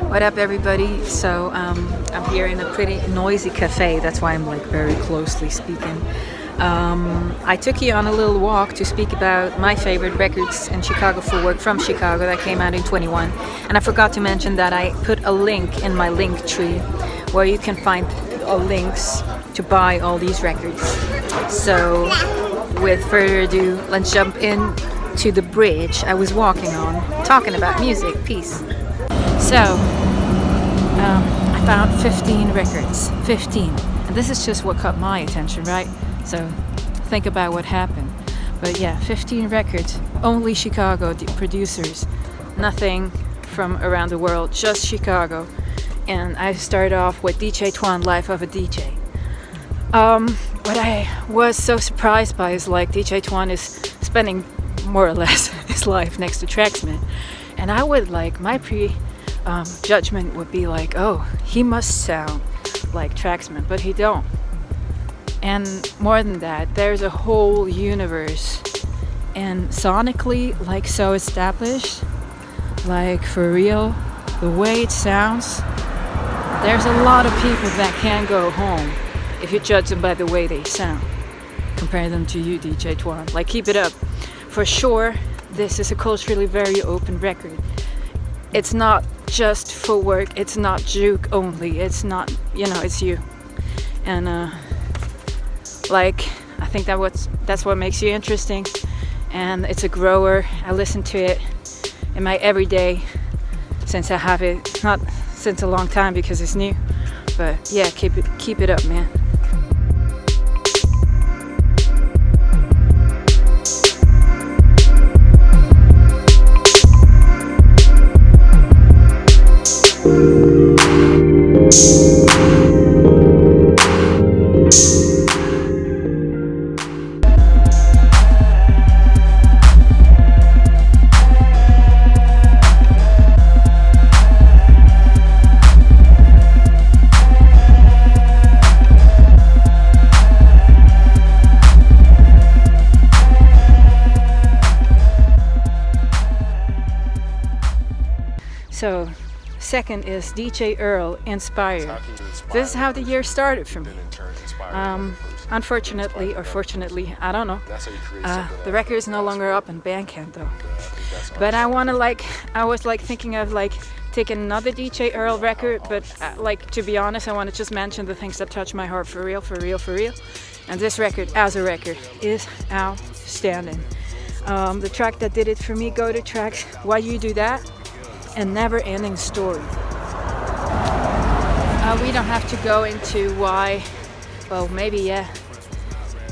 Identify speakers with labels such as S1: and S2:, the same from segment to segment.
S1: What up, everybody? So I'm here in a pretty noisy cafe. That's why I'm like very closely speaking. I took you on a little walk to speak about my favorite records in Chicago Footwork from Chicago that came out in 21. And I forgot to mention that I put a link in my link tree where you can find links to buy all these records. So with further ado, let's jump in to the bridge I was walking on, talking about music. Peace. So I found 15 records. 15. And this is just what caught my attention, right? So think about what happened. But yeah, 15 records, only Chicago producers, nothing from around the world, just Chicago. And I started off with DJ Twan, Life of a DJ. What I was so surprised by is like DJ Twan is spending more or less his life next to Traxman. And I would like, my judgment would be like, oh, he must sound like Traxman, but he don't. And more than that, there's a whole universe, and sonically, like so established, like for real, the way it sounds, there's a lot of people that can't go home if you judge them by the way they sound. Compare them to you, DJ Twan. Like, keep it up. For sure, this is a culturally very open record. It's not just footwork, it's not juke only, it's not, you know, it's you. And like, I think that's what makes you interesting. And it's a grower. I listen to it in my everyday since I have it, not since a long time because it's new, but yeah, keep it up, man. So, second is DJ Earl, Inspired. This is how the year started for me. Unfortunately, or fortunately, I don't know. The record is no longer up in Bandcamp though. But I was like thinking of like taking another DJ Earl record, but like, to be honest, I want to just mention the things that touch my heart for real. And this record, as a record, is outstanding. The track that did it for me, go to Trax, Why You Do That? And Neverending Story. We don't have to go into why. Well, maybe yeah,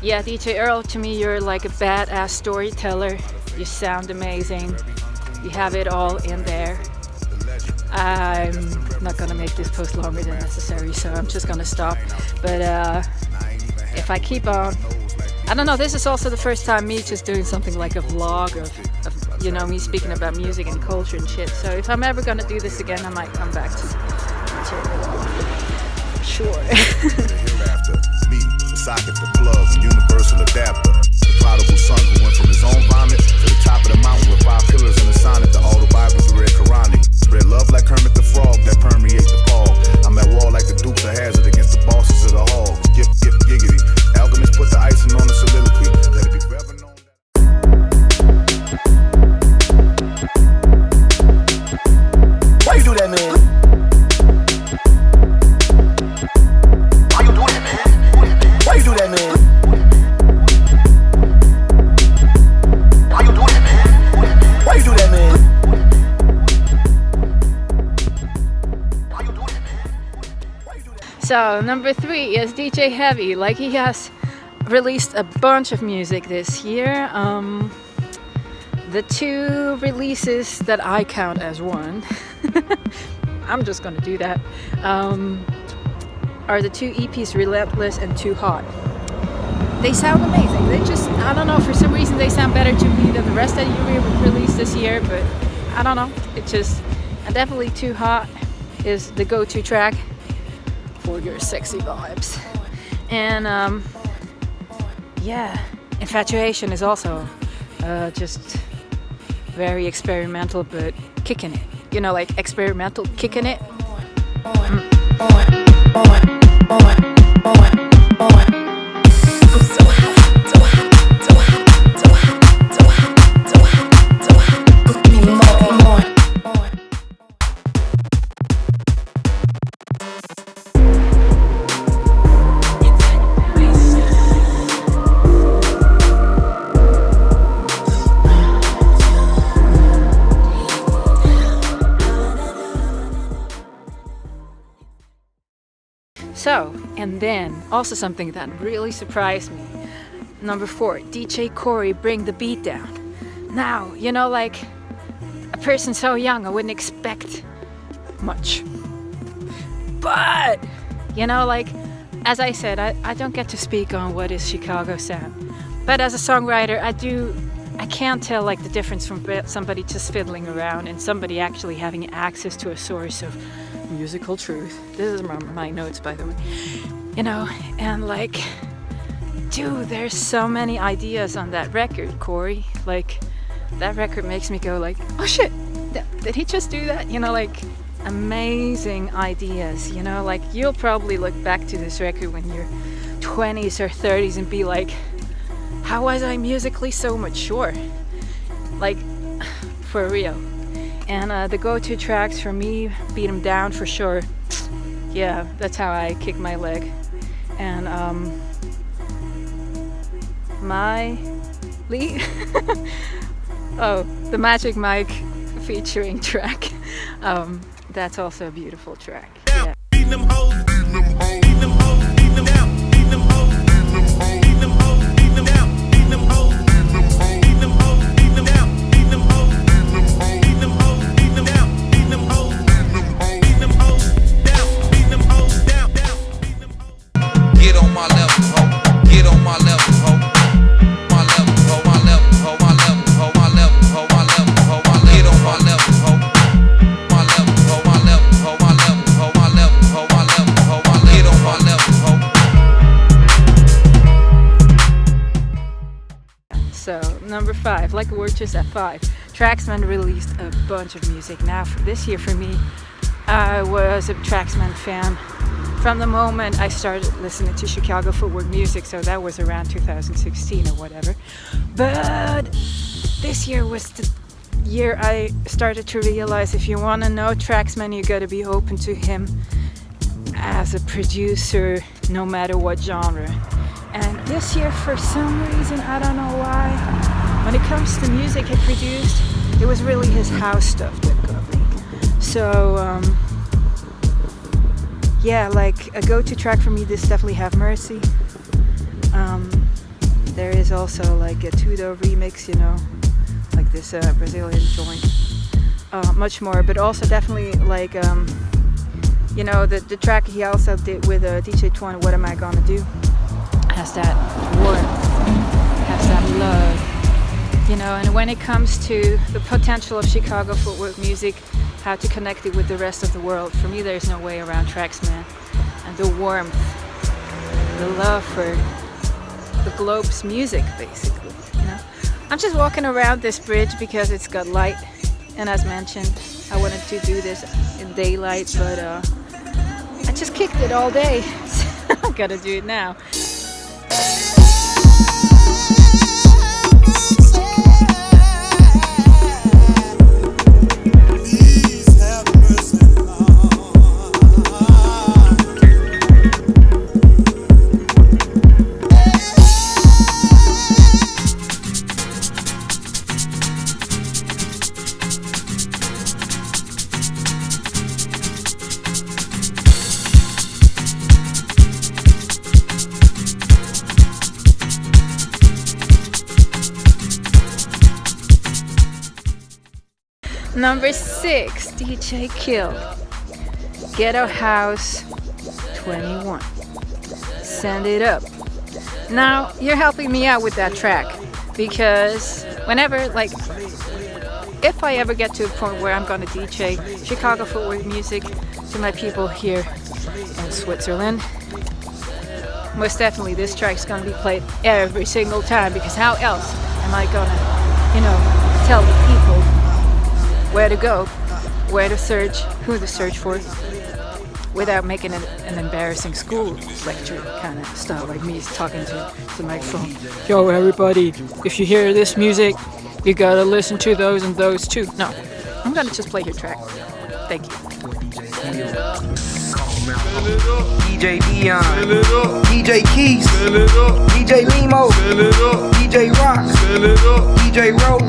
S1: DJ Earl, to me you're like a badass storyteller. You sound amazing, you have it all in there. I'm not gonna make this post longer than necessary, so I'm just gonna stop. But if I keep on, I don't know, this is also the first time me just doing something like a vlog of you know, me speaking about music and culture and shit. So if I'm ever gonna do this again, I might come back to sure.
S2: Hereafter, me, the socket, the plug, universal adapter, the prodigal son who went from his own vomit to the top of the mountain with 5 pillars and a sonnet. The autobiography read Quranic. Spread love like Kermit the Frog that permeates the fog. I'm at war like the Dukes of Hazzard against the bosses of the hog. Gift, giggity. Alchemists put the icing on the soliloquy. Let it be forever known. Why you do that, man? Why you do that, man? Why you do that, man? Why you do that, man? Why you do that, man? Why you do that, man?
S1: So number 3 is DJ Heavy. Like, he has released a bunch of music this year. The 2 releases that I count as one, I'm just gonna do that, are the 2 EPs, Relentless and Too Hot. They sound amazing. They just, I don't know, for some reason they sound better to me than the rest that you released this year, but I don't know. It just, and definitely Too Hot is the go-to track for your sexy vibes. And yeah, Infatuation is also just very experimental, but kicking it. you know, like experimental kick in it. So, and then also something that really surprised me. Number 4, DJ Corey Bring the Beat Down. Now, you know, like a person so young, I wouldn't expect much. But, you know, like, as I said, I don't get to speak on what is Chicago sound. But as a songwriter, I can't tell like the difference from somebody just fiddling around and somebody actually having access to a source of musical truth. This is my notes, by the way. You know, and like, dude, there's so many ideas on that record, Corey. Like, that record makes me go like, oh shit, did he just do that? You know, like, amazing ideas. You know, like, you'll probably look back to this record when you're 20s or 30s and be like, how was I musically so mature? Like, for real. And the go-to tracks for me, Beat 'em Down for sure. Yeah, that's how I kick my leg. And my lead. Oh, the Majik Myke featuring track. That's also a beautiful track. Yeah. So, number 5, like we're just at 5. Traxman released a bunch of music. Now, for this year for me, I was a Traxman fan from the moment I started listening to Chicago Footwork music, so that was around 2016 or whatever. But this year was the year I started to realize if you want to know Traxman, you gotta be open to him as a producer, no matter what genre. And this year, for some reason, I don't know why, when it comes to music he produced, it was really his house stuff that got me. So, yeah, like a go-to track for me, this definitely Have Mercy. There is also like a Tudo remix, you know, like this Brazilian joint. Much more, but also definitely like, you know, the track he also did with DJ Twan, What Am I Gonna Do? Has that warmth, has that love, you know. And when it comes to the potential of Chicago Footwork music, how to connect it with the rest of the world, for me there's no way around Traxman. And the warmth, the love for the globe's music, basically, you know. I'm just walking around this bridge because it's got light, and as mentioned, I wanted to do this in daylight, but I just kicked it all day, so I gotta do it now. Number 6, DJ KiiD, Ghetto House 21. Send it up. Now, you're helping me out with that track because whenever, like, if I ever get to a point where I'm gonna DJ Chicago Footwork music to my people here in Switzerland, most definitely this track's gonna be played every single time, because how else am I gonna, you know, tell the people where to go where to search, who to search for, without making it an embarrassing school lecture kind of style, like me talking to the microphone. Yo, everybody, if you hear this music, you gotta listen to those and those too. No, I'm gonna just play your track. Thank you.
S3: DJ Deeon, DJ KiiD, DJ Limo, DJ Roc, DJ Roc,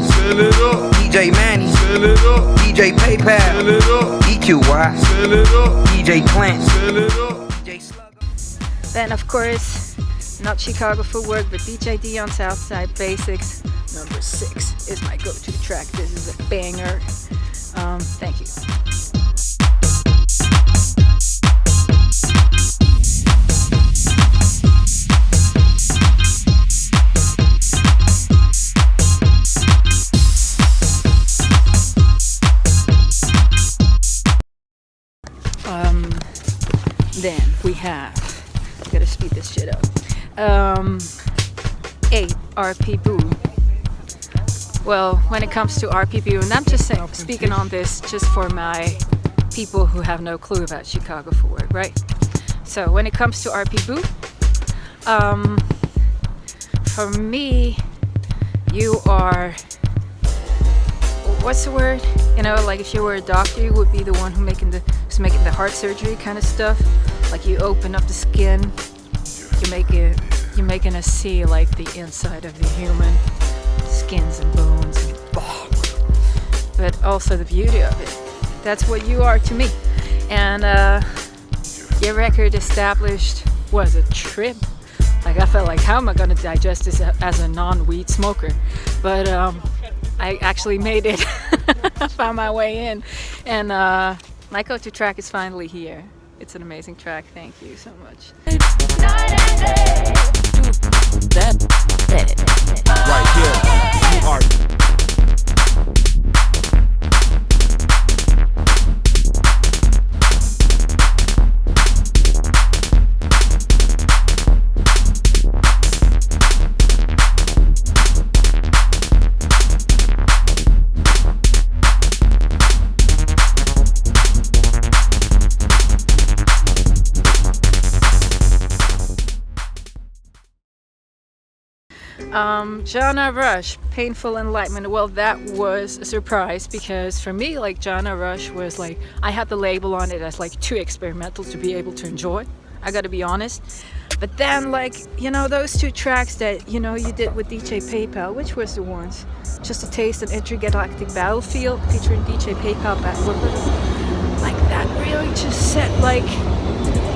S3: DJ Manny, DJ PayPal, EQY, DJ Clent.
S1: Then of course, not Chicago Footwork, but DJ Deeon Southside Basics. Number 6 is my go-to track. This is a banger. Thank you. Then we have, gotta speed this shit up. 8 RP Boo. Well, when it comes to RP Boo, and I'm just speaking on this just for my people who have no clue about Chicago Footwork, right? So when it comes to RP Boo, for me, you are, what's the word? You know, like if you were a doctor, you would be the one who's making the heart surgery kind of stuff. Like you open up the skin, you're making us see like the inside of the human, skins and bones, and but also the beauty of it. That's what you are to me. And your record established was a trip. Like I felt like, how am I gonna digest this as a non-weed smoker? But I actually made it. I found my way in, and my go-to track is finally here. It's an amazing track. Thank you so much.
S4: Right here, you are.
S1: Joanna Rush, Painful Enlightenment. Well, that was a surprise because for me, like, Joanna Rush was like, I had the label on it as like too experimental to be able to enjoy. I gotta be honest. But then, like, you know, those 2 tracks that, you know, you did with DJ PayPal, which was the ones? Just a Taste of Intergalactic Battlefield featuring DJ PayPal back with it. Like, that really just set like,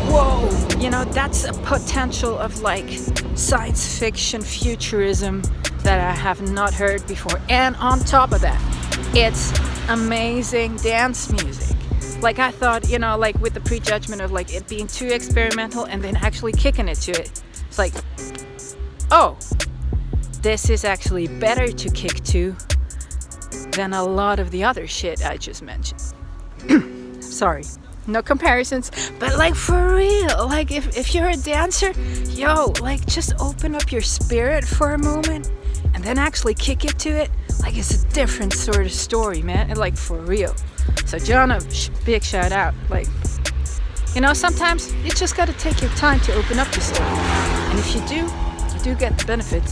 S1: whoa, you know, that's a potential of like science fiction futurism that I have not heard before. And on top of that, it's amazing dance music. Like I thought, you know, like with the prejudgment of like it being too experimental and then actually kicking it to it. It's like, oh, this is actually better to kick to than a lot of the other shit I just mentioned. Sorry. No comparisons, but like for real, like if you're a dancer, yo, like just open up your spirit for a moment and then actually kick it to it. Like it's a different sort of story, man, and like for real. So Joanna, big shout out. Like, you know, sometimes you just gotta take your time to open up your stuff, and if you do get the benefits.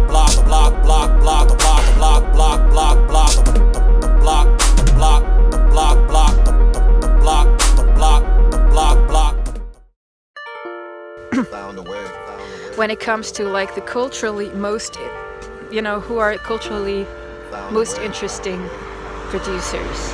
S5: block, the block, block, block, the block, the block, block, block, block, the block, the block, the block, block, the block, the block, block, block.
S2: Found a way.
S1: When it comes to like the culturally most, who are culturally most interesting producers.